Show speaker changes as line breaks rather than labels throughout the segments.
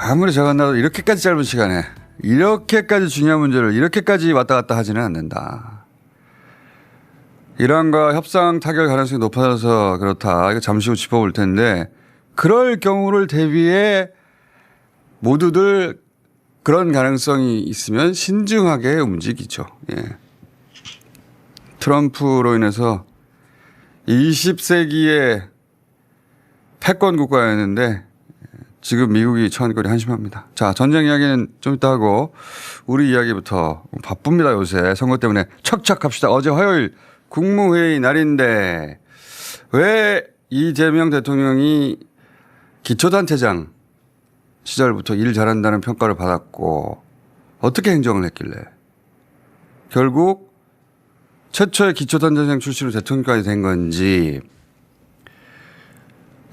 아무리 적어놔도 이렇게까지 짧은 시간에 이렇게까지 중요한 문제를 이렇게까지 왔다 갔다 하지는 않는다. 이란과 협상 타결 가능성이 높아져서 그렇다. 이거 잠시 후 짚어볼 텐데 그럴 경우를 대비해 모두들 그런 가능성이 있으면 신중하게 움직이죠. 예. 트럼프로 인해서 20세기의 패권 국가였는데 지금 미국이 처한거리 한심합니다. 자, 전쟁 이야기는 좀 이따 하고 우리 이야기부터 바쁩니다. 요새 선거 때문에 척척 합시다. 어제 화요일 국무회의 날인데 왜 이재명 대통령이 기초단체장 시절부터 일 잘한다는 평가를 받았고 어떻게 행정을 했길래 결국 최초의 기초단체장 출신으로 대통령까지 된 건지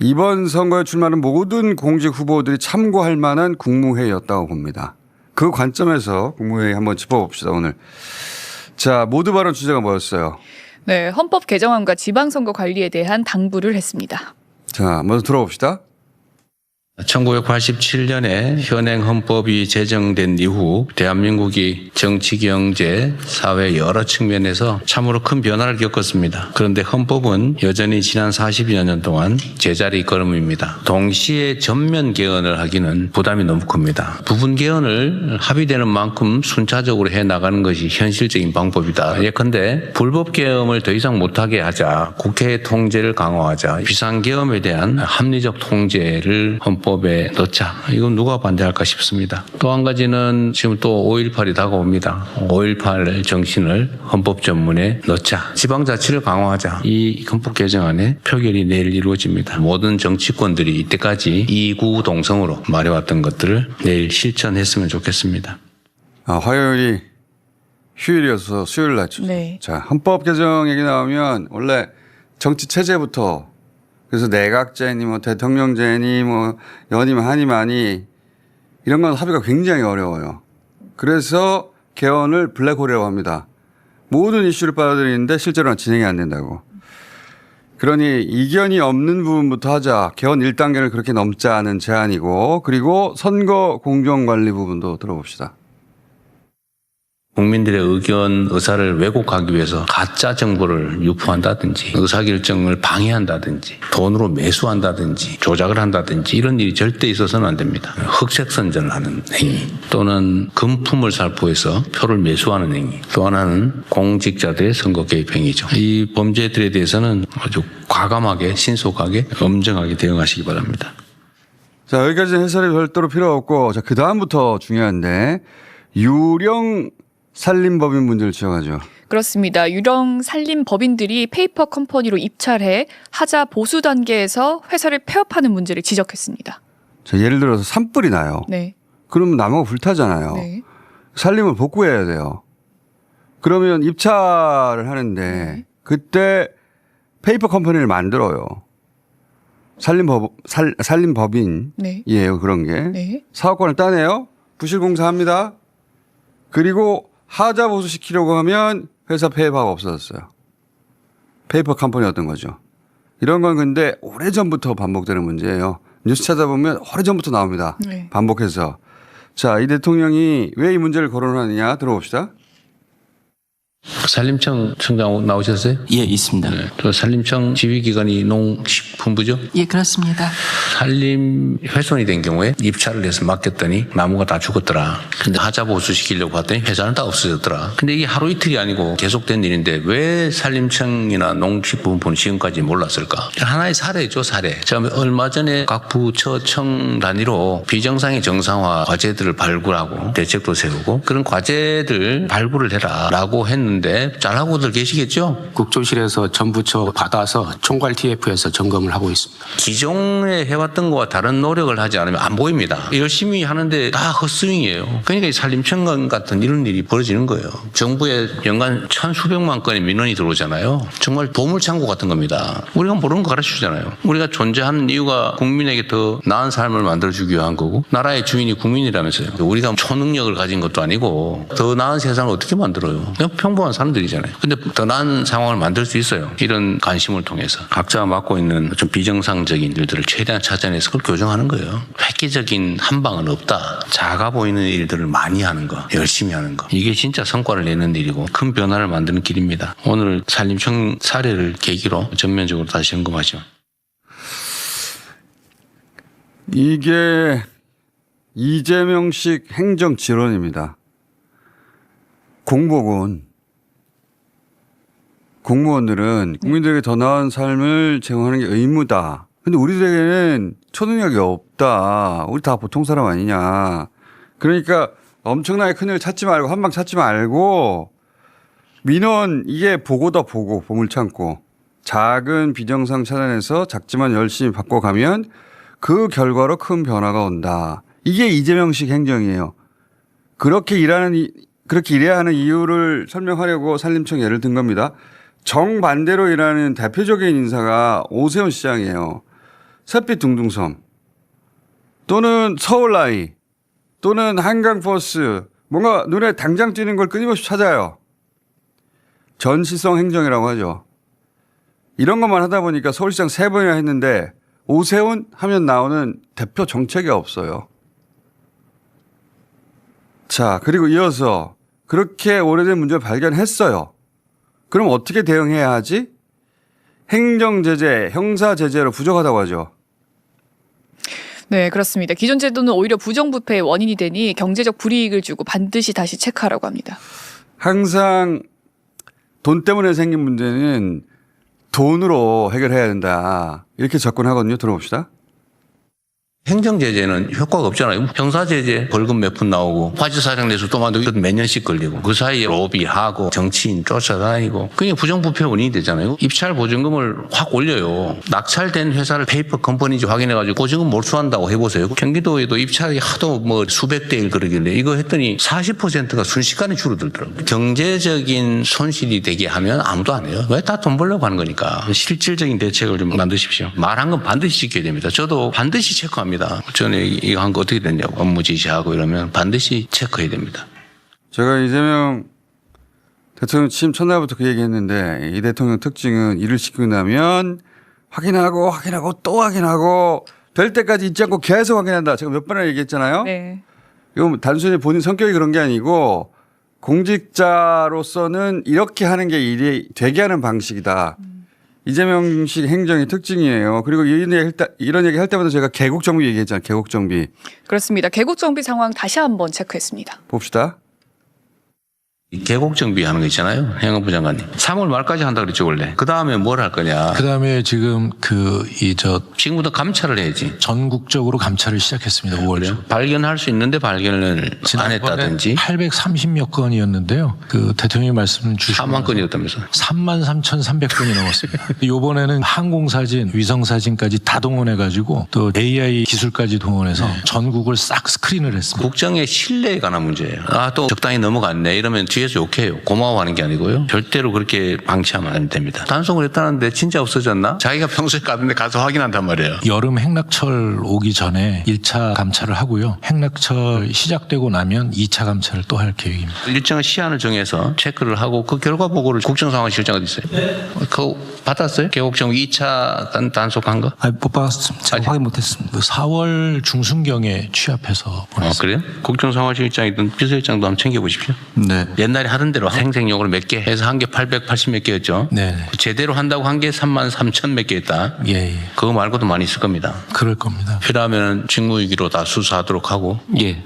이번 선거에 출마하는 모든 공직 후보들이 참고할 만한 국무회의였다고 봅니다. 그 관점에서 국무회의 한번 짚어봅시다 오늘. 자, 모두 발언 주제가 뭐였어요?
네, 헌법 개정안과 지방선거 관리에 대한 당부를 했습니다.
자, 먼저 들어봅시다.
1987년에 현행 헌법이 제정된 이후 대한민국이 정치, 경제, 사회 여러 측면에서 참으로 큰 변화를 겪었습니다. 그런데 헌법은 여전히 지난 40여 년 동안 제자리 걸음입니다. 동시에 전면 개헌을 하기는 부담이 너무 큽니다. 부분 개헌을 합의되는 만큼 순차적으로 해나가는 것이 현실적인 방법이다. 예컨대 불법 계엄을 더 이상 못하게 하자, 국회 통제를 강화하자, 비상계엄에 대한 합리적 통제를 헌법에 넣자. 이건 누가 반대할까 싶습니다. 또 한 가지는 지금 또 5.18이 다가옵니다. 5.18 정신을 헌법 전문에 넣자. 지방자치를 강화하자. 이 헌법 개정안에 표결이 내일 이루어집니다. 모든 정치권들이 이때까지 이구동성으로 말해왔던 것들을 내일 실천했으면 좋겠습니다.
화요일이 휴일이어서 수요일 날죠.
네.
자, 헌법 개정 얘기 나오면 원래 정치 체제부터 그래서 내각제니 뭐 대통령제니 뭐 연임 한임하니 이런 건 합의가 굉장히 어려워요. 그래서 개헌을 블랙홀이라고 합니다. 모든 이슈를 빨아들이는데 실제로는 진행이 안 된다고. 그러니 이견이 없는 부분부터 하자. 개헌 1단계를 그렇게 넘자는 제안이고 그리고 선거 공정관리 부분도 들어봅시다.
국민들의 의견, 의사를 왜곡하기 위해서 가짜 정보를 유포한다든지 의사결정을 방해한다든지 돈으로 매수한다든지 조작을 한다든지 이런 일이 절대 있어서는 안 됩니다. 흑색선전을 하는 행위 또는 금품을 살포해서 표를 매수하는 행위 또 하나는 공직자들의 선거 개입 행위죠. 이 범죄들에 대해서는 아주 과감하게 신속하게 엄정하게 대응하시기 바랍니다.
자, 여기까지는 해설이 별도로 필요 없고 자, 그 다음부터 중요한데 유령 산림법인 문제를 지적하죠.
그렇습니다. 유령 산림 법인들이 페이퍼 컴퍼니로 입찰해 하자 보수 단계에서 회사를 폐업하는 문제를 지적했습니다.
자, 예를 들어서 산불이 나요.
네.
그러면 나무가 불타잖아요.
네.
산림을 복구해야 돼요. 그러면 입찰을 하는데
네.
그때 페이퍼 컴퍼니를 만들어요. 산림법인이에요.
네.
그런 게.
네.
사업권을 따내요. 부실공사합니다. 그리고 하자 보수시키려고 하면 회사 폐업하고 없어졌어요. 페이퍼 컴퍼니였던 거죠. 이런 건 근데 오래전부터 반복되는 문제예요. 뉴스 찾아보면 오래전부터 나옵니다.
네.
반복해서. 자, 이 대통령이 왜 이 문제를 거론하느냐 들어봅시다.
산림청 청장 나오셨어요?
예, 있습니다.
네. 또 산림청 지휘기관이 농식품부죠?
예, 그렇습니다.
산림 훼손이 된 경우에 입찰을 해서 맡겼더니 나무가 다 죽었더라. 근데 하자 보수시키려고 했더니 회사는 다 없어졌더라. 근데 이게 하루 이틀이 아니고 계속된 일인데 왜 산림청이나 농식품부는 지금까지 몰랐을까? 하나의 사례죠, 사례. 제가 얼마 전에 각 부처 청 단위로 비정상의 정상화 과제들을 발굴하고 대책도 세우고 그런 과제들 발굴을 해라라고 했는데 잘하고들 계시겠죠?
국조실에서 전부처 받아서 총괄 TF에서 점검을 하고 있습니다.
기존에 해왔던 것과 다른 노력을 하지 않으면 안 보입니다. 열심히 하는데 다 헛스윙이에요. 그러니까 이 산림청 같은 이런 일이 벌어지는 거예요. 정부에 연간 천수백만 건의 민원이 들어오잖아요. 정말 보물창고 같은 겁니다. 우리가 모르는 거 가르쳐주잖아요. 우리가 존재하는 이유가 국민에게 더 나은 삶을 만들어주기 위한 거고 나라의 주인이 국민이라면서요. 우리가 초능력을 가진 것도 아니고 더 나은 세상을 어떻게 만들어요. 그냥 평범한 사람들이잖아요. 근데 더 나은 상황을 만들 수 있어요. 이런 관심을 통해서 각자가 맡고 있는 좀 비정상적인 일들을 최대한 찾아내서 그걸 교정하는 거예요. 획기적인 한 방은 없다. 작아 보이는 일들을 많이 하는 거, 열심히 하는 거. 이게 진짜 성과를 내는 일이고 큰 변화를 만드는 길입니다. 오늘 산림청 사례를 계기로 전면적으로 다시 점검하죠.
이게 이재명식 행정 질원입니다. 공무원들은 국민들에게 더 나은 삶을 제공하는 게 의무다. 근데 우리들에게는 초능력이 없다. 우리 다 보통 사람 아니냐. 그러니까 엄청나게 큰일 찾지 말고 한 방 찾지 말고 민원 이게 보고다 보고 보물창고 작은 비정상 찾아내서 작지만 열심히 바꿔가면 그 결과로 큰 변화가 온다. 이게 이재명식 행정이에요. 그렇게 일해야 하는 이유를 설명하려고 산림청 예를 든 겁니다. 정반대로 일하는 대표적인 인사가 오세훈 시장이에요. 샛빛 둥둥섬 또는 서울라이 또는 한강버스 뭔가 눈에 당장 띄는 걸 끊임없이 찾아요. 전시성 행정이라고 하죠. 이런 것만 하다 보니까 서울시장 3번이나 했는데 오세훈 하면 나오는 대표 정책이 없어요. 자, 그리고 이어서 그렇게 오래된 문제를 발견했어요. 그럼 어떻게 대응해야 하지? 행정제재, 형사제재로 부족하다고 하죠.
네, 그렇습니다. 기존 제도는 오히려 부정부패의 원인이 되니 경제적 불이익을 주고 반드시 다시 체크하라고 합니다.
항상 돈 때문에 생긴 문제는 돈으로 해결해야 된다. 이렇게 접근하거든요. 들어봅시다.
행정제재는 효과가 없잖아요. 형사제재 벌금 몇 푼 나오고 화지사장 내서 또 만들고 몇 년씩 걸리고 그 사이에 로비하고 정치인 쫓아다니고 그게 부정부패 원인이 되잖아요. 입찰 보증금을 확 올려요. 낙찰된 회사를 페이퍼 컴퍼니인지 확인해가지고 보증금 몰수한다고 해보세요. 경기도에도 입찰이 하도 뭐 수백 대 일 그러길래 이거 했더니 40%가 순식간에 줄어들더라고요. 경제적인 손실이 되게 하면 아무도 안 해요. 왜 다 돈 벌려고 하는 거니까. 실질적인 대책을 좀 만드십시오. 말한 건 반드시 지켜야 됩니다. 저도 반드시 체크합니다. 전에 이거 한 거 어떻게 됐냐고 업무 지시하고 이러면 반드시 체크해야 됩니다.
제가 이재명 대통령 취임 첫날부터 그 얘기했는데 이 대통령 특징은 일을 시키고 나면 확인하고 또 확인하고 될 때까지 잊지 않고 계속 확인한다. 제가 몇 번이나 얘기했잖아요.
네.
이건 단순히 본인 성격이 그런 게 아니고 공직자로서는 이렇게 하는 게 일이 되게 하는 방식이다. 이재명식 행정의 특징이에요. 그리고 이런 얘기 할 때마다 제가 개국정비 얘기했잖아요. 개국정비.
그렇습니다. 개국정비 상황 다시 한번 체크했습니다.
봅시다.
이 계곡 정비하는 거 있잖아요. 행안부 장관님. 3월 말까지 한다 그랬죠 원래. 그 다음에 뭘 할 거냐.
그다음에 지금
지금부터 감찰을 해야지.
전국적으로 감찰을 시작했습니다. 5월 초.
발견할 수 있는데 발견을 안 했다든지.
830여 건이었는데요. 그 대통령이 말씀 주신
4만 건이었다면서.
33,300건이 넘었습니다. 이번에는 항공사진, 위성사진까지 다 동원해가지고 또 AI 기술까지 동원해서 전국을 싹 스크린을 했습니다.
국정의 신뢰에 관한 문제예요. 아, 또 적당히 넘어갔네. 이러면 뒤에서 욕해요. 고마워하는 게 아니고요. 절대로 그렇게 방치하면 안 됩니다. 단속을 했다는데 진짜 없어졌나? 자기가 평소에 가던데 가서 확인한단 말이에요.
여름 행락철 오기 전에 1차 감찰을 하고요. 행락철 시작되고 나면 2차 감찰을 또 할 계획입니다.
일정한 시한을 정해서 체크를 하고 그 결과 보고를 국정상황실장 어디 있어요? 그거 받았어요? 계곡정비 2차 단속한 거?
못 받았습니다. 제가 확인 못했습니다. 4월 중순경에 취합해서 보냈습니다.
그래요? 국정상황실장이든 비서실장도 한번 챙겨보십시오.
네.
옛날에 하던 대로 생생용으로 몇 개 해서 한 개 880 몇 개였죠.
네.
제대로 한다고 한 개 33,000 몇 개였다.
예.
그거 말고도 많이 있을 겁니다.
그럴 겁니다.
필요하면 직무유기로 다 수사하도록 하고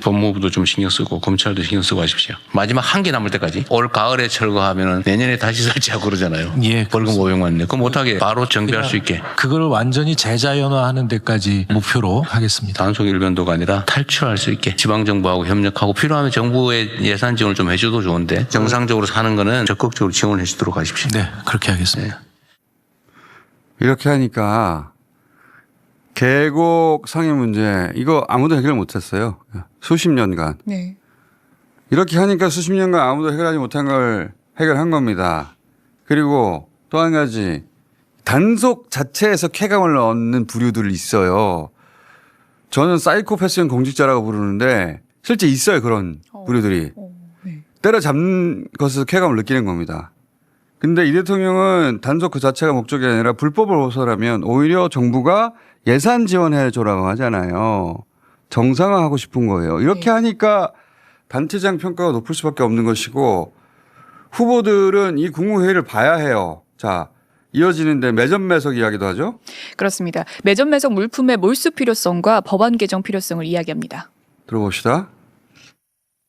법무부도 좀 신경 쓰고 검찰도 신경 쓰고 하십시오. 마지막 한 개 남을 때까지 올 가을에 철거하면 내년에 다시 설치하고 그러잖아요.
예,
벌금 500만 내. 그거 못하게 바로 정비할 수 있게.
그걸 완전히 재자연화하는 데까지 목표로 하겠습니다.
단속 일변도가 아니라 탈출할 수 있게 지방정부하고 협력하고 필요하면 정부의 예산 지원을 좀 해줘도 좋은데 정상적으로 사는 거는 적극적으로 지원해 주도록 하십시오.
네, 그렇게 하겠습니다.
이렇게 하니까 계곡 상해 문제 이거 아무도 해결 못했어요. 수십 년간.
네.
이렇게 하니까 수십 년간 아무도 해결하지 못한 걸 해결한 겁니다. 그리고 또 한 가지 단속 자체에서 쾌감을 얻는 부류들이 있어요. 저는 사이코패스형 공직자라고 부르는데 실제 있어요. 그런 부류들이.
네.
때려잡는 것에서 쾌감을 느끼는 겁니다. 근데 이 대통령은 단속 그 자체가 목적이 아니라 불법을 호설하면 오히려 정부가 예산 지원해줘라고 하잖아요. 정상화하고 싶은 거예요. 이렇게 하니까 단체장 평가가 높을 수밖에 없는 것이고 후보들은 이 국무회의를 봐야 해요. 자, 이어지는데 매점매석 이야기도 하죠.
그렇습니다. 매점매석 물품의 몰수 필요성과 법안 개정 필요성을 이야기합니다.
들어봅시다.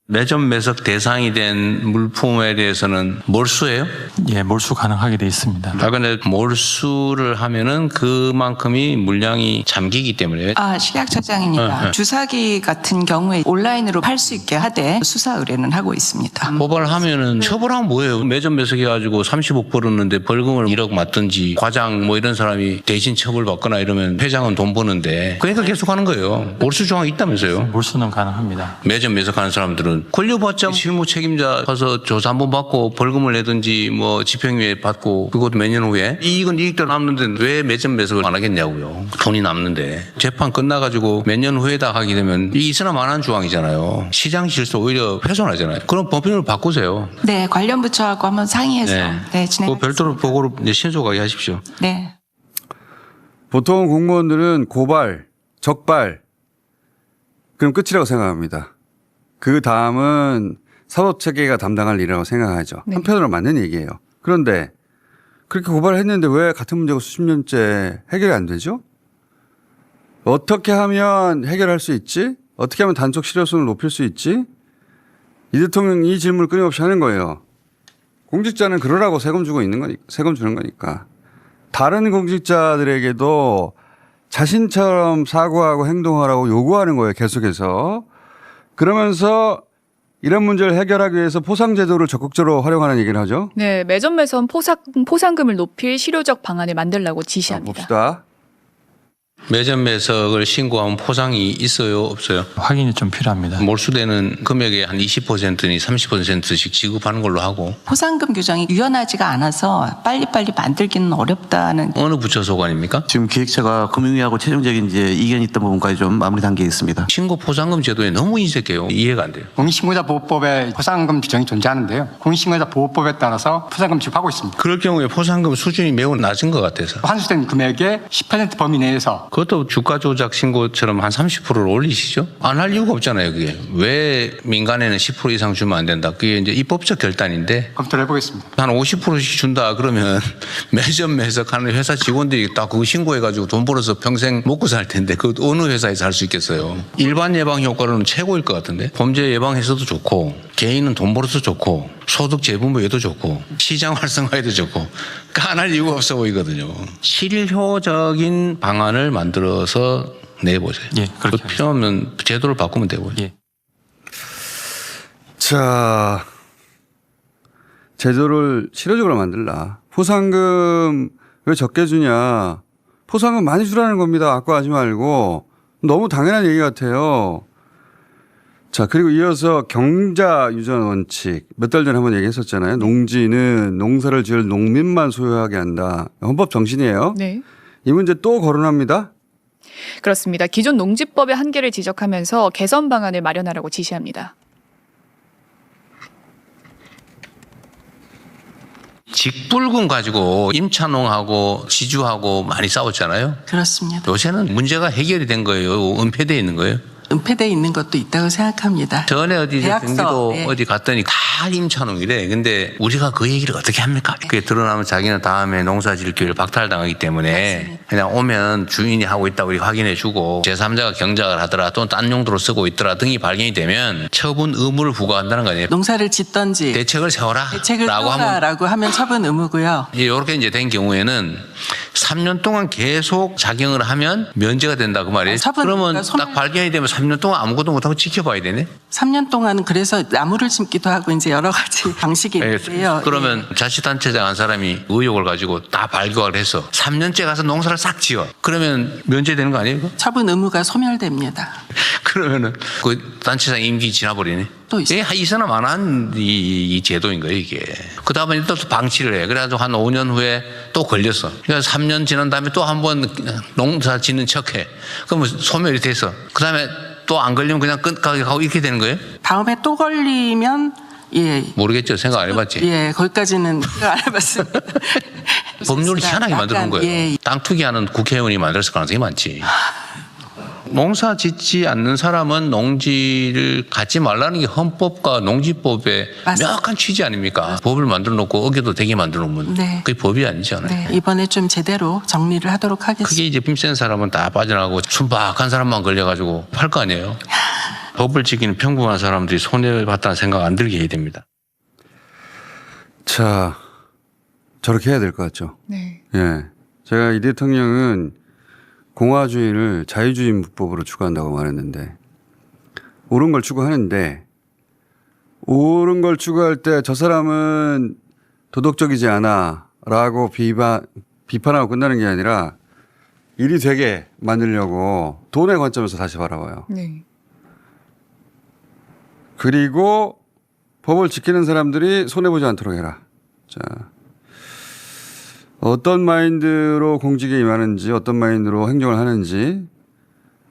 매점 매석 대상이 된 물품에 대해서는 몰수예요?
예, 몰수 가능하게 돼 있습니다.
그런데 몰수를 하면은 그만큼이 물량이 잠기기 때문에.
식약처장입니다. 주사기 같은 경우에 온라인으로 팔 수 있게 하되 수사 의뢰는 하고 있습니다.
고발하면은 처벌하면 뭐예요? 매점 매석해가지고 30억 벌었는데 벌금을 1억 맞든지 과장 뭐 이런 사람이 대신 처벌받거나 이러면 회장은 돈 버는데 그러니까 계속 하는 거예요. 몰수 조항이 있다면서요.
몰수는 가능합니다.
매점 매석하는 사람들은 권려받자 실무 책임자 가서 조사 한번 받고 벌금을 내든지 뭐 집행유예 받고 그것도 몇 년 후에 이익은 이익대로 남는데 왜 매점 매석을 안 하겠냐고요. 돈이 남는데 재판 끝나가지고 몇 년 후에다 하게 되면 이 있으나 마나한 조항이잖아요. 시장 질서 오히려 훼손하잖아요. 그럼 법률을 바꾸세요.
네, 관련 부처하고 한번 상의해서 진행.
그 별도로 보고를 이제 신속하게 하십시오.
네.
보통 공무원들은 고발, 적발 그럼 끝이라고 생각합니다. 그 다음은 사법체계가 담당할 일이라고 생각하죠.
네.
한편으로 맞는 얘기예요. 그런데 그렇게 고발을 했는데 왜 같은 문제가 수십 년째 해결이 안 되죠? 어떻게 하면 해결할 수 있지? 어떻게 하면 단속 실효성을 높일 수 있지? 이 대통령이 이 질문을 끊임없이 하는 거예요. 공직자는 그러라고 세금 주고 있는 거니까, 세금 주는 거니까. 다른 공직자들에게도 자신처럼 사고하고 행동하라고 요구하는 거예요. 계속해서. 그러면서 이런 문제를 해결하기 위해서 포상제도를 적극적으로 활용하는 얘기를 하죠.
네, 매점매선 포상금을 높일 실효적 방안을 만들라고
자,
지시합니다.
봅시다.
매점 매석을 신고하면 포상이 있어요, 없어요?
확인이 좀 필요합니다.
몰수되는 금액의 한 20%니 30%씩 지급하는 걸로 하고.
포상금 규정이 유연하지가 않아서 빨리빨리 만들기는 어렵다는.
어느 부처 소관입니까?
지금 기획처가 금융위하고 최종적인 이제 이견이 있던 부분까지 좀 마무리 단계에 있습니다.
신고 포상금 제도에 너무 인색해요. 이해가 안 돼요.
공인신고자 보호법에 포상금 규정이 존재하는데요. 공인신고자 보호법에 따라서 포상금 지급하고 있습니다.
그럴 경우에 포상금 수준이 매우 낮은 것 같아서.
환수된 금액의 10% 범위 내에서
그것도 주가 조작 신고처럼 한 30%를 올리시죠? 안 할 이유가 없잖아요, 그게. 왜 민간에는 10% 이상 주면 안 된다? 그게 이제 입법적 결단인데.
검토를 해보겠습니다.
한 50%씩 준다 그러면 매점 매석하는 회사 직원들이 다 그거 신고해가지고 돈 벌어서 평생 먹고 살 텐데 그 어느 회사에서 할 수 있겠어요? 일반 예방 효과로는 최고일 것 같은데 범죄 예방해서도 좋고 개인은 돈 벌어서 좋고 소득 재분배에도 좋고 시장 활성화에도 좋고 안 할 이유가 없어 보이거든요. 실효적인 방안을 만들어서 내보세요.
예, 그렇게
그 필요하면 제도를 바꾸면 되고요.
예.
자, 제도를 실효적으로 만들라. 포상금 왜 적게 주냐. 포상금 많이 주라는 겁니다. 아까 하지 말고. 너무 당연한 얘기 같아요. 자, 그리고 이어서 경자 유전 원칙. 몇 달 전에 한번 얘기했었잖아요. 농지는 농사를 지을 농민만 소유하게 한다. 헌법 정신이에요.
네.
이 문제 또 거론합니다.
그렇습니다. 기존 농지법의 한계를 지적하면서 개선 방안을 마련하라고 지시합니다.
직불금 가지고 임차농하고 지주하고 많이 싸웠잖아요.
그렇습니다.
요새는 문제가 해결이 된 거예요. 은폐되어 있는 거예요.
은폐되어 있는 것도 있다고 생각합니다.
전에 어디
계약서,
경기도
네.
어디 갔더니 다 임차농이래. 근데 우리가 그 얘기를 어떻게 합니까? 그게 드러나면 자기는 다음에 농사 지을 기회를 박탈당하기 때문에
맞습니다.
그냥 오면 주인이 하고 있다 우리 확인해 주고 제3자가 경작을 하더라 또는 딴 용도로 쓰고 있더라 등이 발견이 되면 처분 의무를 부과한다는 거 아니에요.
농사를 짓던지
대책을 세워라
대책을
라고 하면
세워라라고 하면 처분 의무고요.
이렇게 이제 된 경우에는 3년 동안 계속 작용을 하면 면제가 된다 그 말이에요. 그러면 딱 발견이 되면 3년 동안 아무것도 못하고 지켜봐야 되네.
3년 동안은 그래서 나무를 심기도 하고 이제 여러 가지 방식이 있는데요.
그러면 자치단체장 한 사람이 의혹을 가지고 다 발견을 해서 3년째 가서 농사를 싹 지어. 그러면 면제되는 거 아니에요?
처분 의무가 소멸됩니다.
그러면은 그 단체장 임기 지나버리네.
또 있어요.
이게 있으나 마나한 이 제도인 거예요 이게. 그 다음에 또 방치를 해. 그래가지고 한 5년 후에 또 걸렸어. 그래서 3년 지난 다음에 또 한 번 농사 짓는 척해. 그러면 소멸이 돼서 그 다음에 또 안 걸리면 그냥 끝까지 가고 이렇게 되는 거예요?
다음에 또 걸리면 예.
모르겠죠. 생각 안 해봤지.
예, 거기까지는 생각 안 해봤습니다.
법률을 희한하게 만들어 놓은 거예요.
예.
땅 투기하는 국회의원이 만들었을 가능성이 많지. 농사 짓지 않는 사람은 농지를 갖지 말라는 게 헌법과 농지법의
맞습니다.
명확한 취지 아닙니까? 법을 만들어 놓고 어겨도 되게 만들어 놓으면
네.
그게 법이 아니잖아요.
네, 이번에 좀 제대로 정리를 하도록 하겠습니다.
그게 이제 힘센 사람은 다 빠져나가고 순박한 사람만 걸려가지고 팔 거 아니에요. 법을 지키는 평범한 사람들이 손해를 봤다는 생각 안 들게 해야 됩니다.
자, 저렇게 해야 될 것 같죠.
네.
예. 제가 이 대통령은 공화주의를 자유주의 문법으로 추구한다고 말했는데 옳은 걸 추구하는데 옳은 걸 추구할 때 저 사람은 도덕적이지 않아 라고 비판하고 끝나는 게 아니라 일이 되게 만들려고 돈의 관점에서 다시 바라봐요.
네.
그리고 법을 지키는 사람들이 손해보지 않도록 해라. 자, 어떤 마인드로 공직에 임하는지 어떤 마인드로 행정을 하는지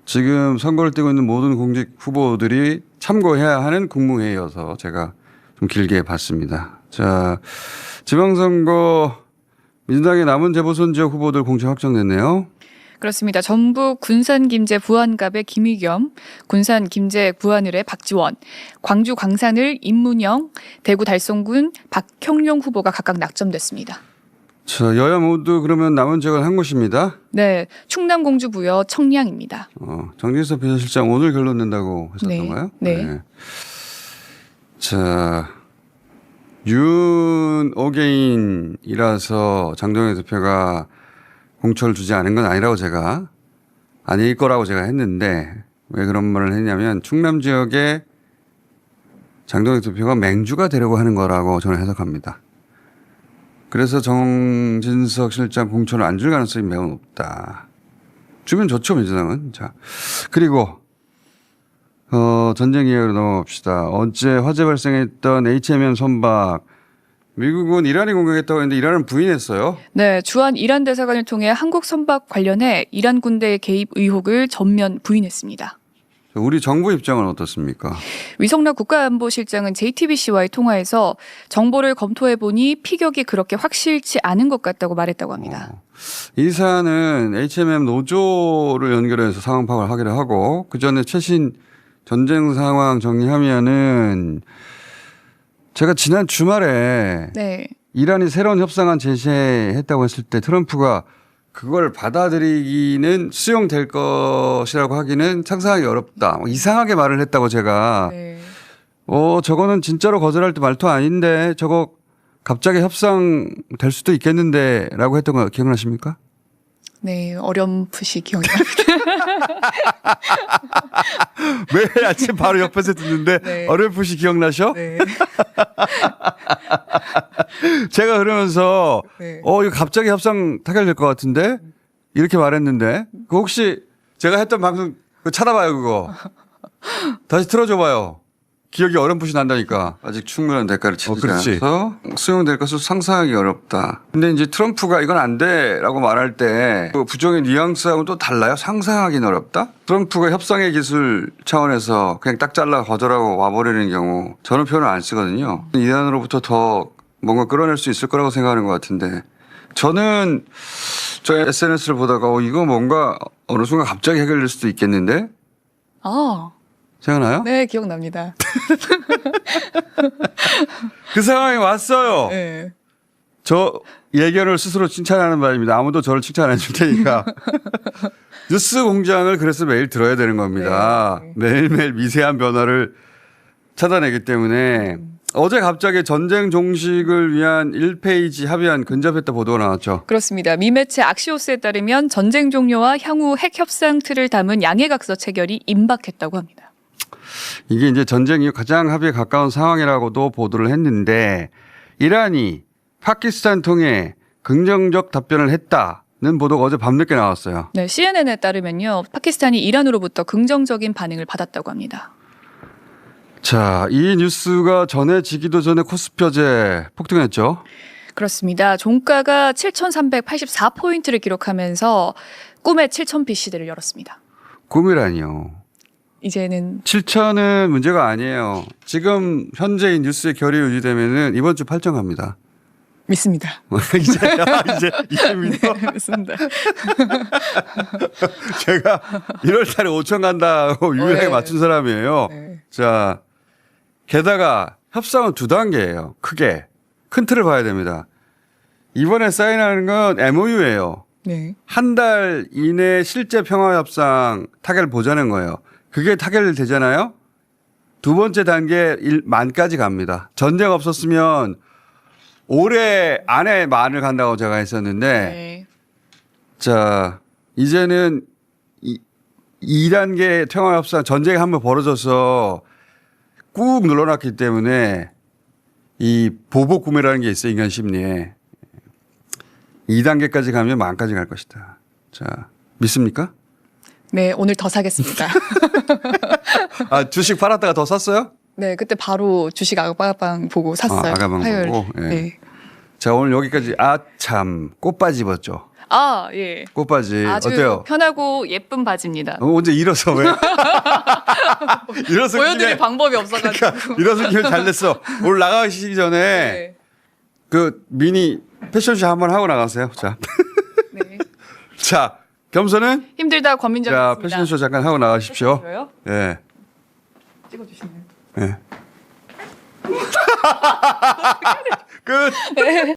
지금 선거를 뛰고 있는 모든 공직 후보들이 참고해야 하는 국무회의여서 제가 좀 길게 봤습니다. 자, 지방선거 민주당의 남은 재보선 지역 후보들 공천 확정됐네요.
그렇습니다. 전북 군산 김제 부안갑의 김의겸, 군산 김제 부안을의 박지원, 광주 광산을 임문영, 대구 달성군 박형용 후보가 각각 낙점됐습니다.
자, 여야 모두 그러면 남은 지역은 한 곳입니다.
네, 충남 공주부여 청량입니다.
정진석 비서실장 오늘 결론 낸다고 했었던가요?
네.
자, 윤 어게인이라서 장동현 대표가 공천을 주지 않은 건 아니라고 제가 아닐 거라고 제가 했는데 왜 그런 말을 했냐면 충남 지역에 장동현 대표가 맹주가 되려고 하는 거라고 저는 해석합니다. 그래서 정진석 실장 공천을 안 줄 가능성이 매우 높다. 주면 좋죠, 민주당은. 자, 그리고 전쟁 이야기로 넘어갑시다. 어제 화재 발생했던 HMM 선박 미국은 이란이 공격했다고 했는데 이란은 부인했어요.
네, 주한 이란 대사관을 통해 한국 선박 관련해 이란 군대의 개입 의혹을 전면 부인했습니다.
우리 정부 입장은 어떻습니까?
위성락 국가안보실장은 JTBC와의 통화에서 정보를 검토해보니 피격이 그렇게 확실치 않은 것 같다고 말했다고 합니다.
이 사안은 HMM 노조를 연결해서 상황 파악을 하기로 하고 그 전에 최신 전쟁 상황 정리하면은 제가 지난 주말에
네.
이란이 새로운 협상안 제시했다고 했을 때 트럼프가 그걸 받아들이기는 수용될 것이라고 하기는 상상하기 어렵다. 이상하게 말을 했다고 제가
네.
저거는 진짜로 거절할 때 말투 아닌데 저거 갑자기 협상 될 수도 있겠는데 라고 했던 거 기억나십니까?
네, 어렴풋이 기억납니다.
매일 아침 바로 옆에서 듣는데
네.
어렴풋이 기억나셔?
네.
제가 그러면서
네.
이거 갑자기 협상 타결될 것 같은데 이렇게 말했는데 그 혹시 제가 했던 방송 그거 찾아봐요 그거 다시 틀어줘봐요. 기억이 어렴풋이 난다니까. 아직 충분한 대가를 치르지 않아서 수용될 것을 상상하기 어렵다. 근데 이제 트럼프가 이건 안 돼라고 말할 때 그 부정의 뉘앙스하고는 또 달라요. 상상하기는 어렵다. 트럼프가 협상의 기술 차원에서 그냥 딱 잘라 거절하고 와버리는 경우 저는 표현을 안 쓰거든요. 이란으로부터 더 뭔가 끌어낼 수 있을 거라고 생각하는 것 같은데 저는 저 SNS를 보다가 이거 뭔가 어느 순간 갑자기 해결될 수도 있겠는데
아,
생각나요?
네, 기억납니다.
그 상황이 왔어요.
네.
저 예견을 스스로 칭찬하는 바입니다. 아무도 저를 칭찬 안 해줄 테니까. 뉴스 공장을 그래서 매일 들어야 되는 겁니다.
네.
매일매일 미세한 변화를 찾아내기 때문에 어제 갑자기 전쟁 종식을 위한 1페이지 합의안 근접했다 보도가 나왔죠.
그렇습니다. 미 매체 악시오스에 따르면 전쟁 종료와 향후 핵 협상 틀을 담은 양해각서 체결이 임박했다고 합니다.
이게 이제 전쟁 이후 가장 합의에 가까운 상황이라고도 보도를 했는데 이란이 파키스탄 통해 긍정적 답변을 했다는 보도가 어제 밤늦게 나왔어요.
네, CNN에 따르면요. 파키스탄이 이란으로부터 긍정적인 반응을 받았다고 합니다.
자, 이 뉴스가 전해지기도 전에 코스피 폭등했죠.
그렇습니다. 종가가 7,384포인트를 기록하면서 꿈의 7,000B 시대를 열었습니다.
꿈이라니요.
이제는
7천은 문제가 아니에요. 지금 현재 뉴스의 결이 유지되면은 이번 주 8천 갑니다.
믿습니다.
이제 믿어.
네, 믿습니다.
제가 1월 달에 5천 간다고 유일하게
네.
맞춘 사람이에요.
네.
자, 게다가 협상은 2단계예요. 크게. 큰 틀을 봐야 됩니다. 이번에 사인하는 건 MOU예요.
네.
한 달 이내 실제 평화협상 타결을 보자는 거예요. 그게 타결되잖아요. 두 번째 단계 만까지 갑니다. 전쟁 없었으면 올해 안에 만을 간다고 제가 했었는데
네.
자 이제는 2단계 평화협상 전쟁이 한번 벌어져서 꾹 눌러놨기 때문에 이 보복 구매라는 게 있어요. 인간 심리에. 2단계까지 가면 만까지 갈 것이다. 자, 믿습니까?
네, 오늘 더 사겠습니다.
아, 주식 팔았다가 더 샀어요?
네, 그때 바로 주식 아가방 보고 샀어요.
아가방
화요일.
보고? 예.
네.
자, 오늘 여기까지. 아, 참. 꽃바지 입었죠?
아, 예.
꽃바지.
아주
어때요?
편하고 예쁜 바지입니다.
언제 일어서 왜? 일어서
보여드릴 방법이 없어가지고.
일어서 기면 잘 됐어. 오늘 나가시기 전에
네.
그 미니 패션쇼 한번 하고 나가세요. 자.
네.
자, 겸손은?
힘들다
자,
권민정입니다.
패션쇼 잠깐 하고 나가십시오.
찍어줘요?
예.
찍어주시나요?
예. 끝.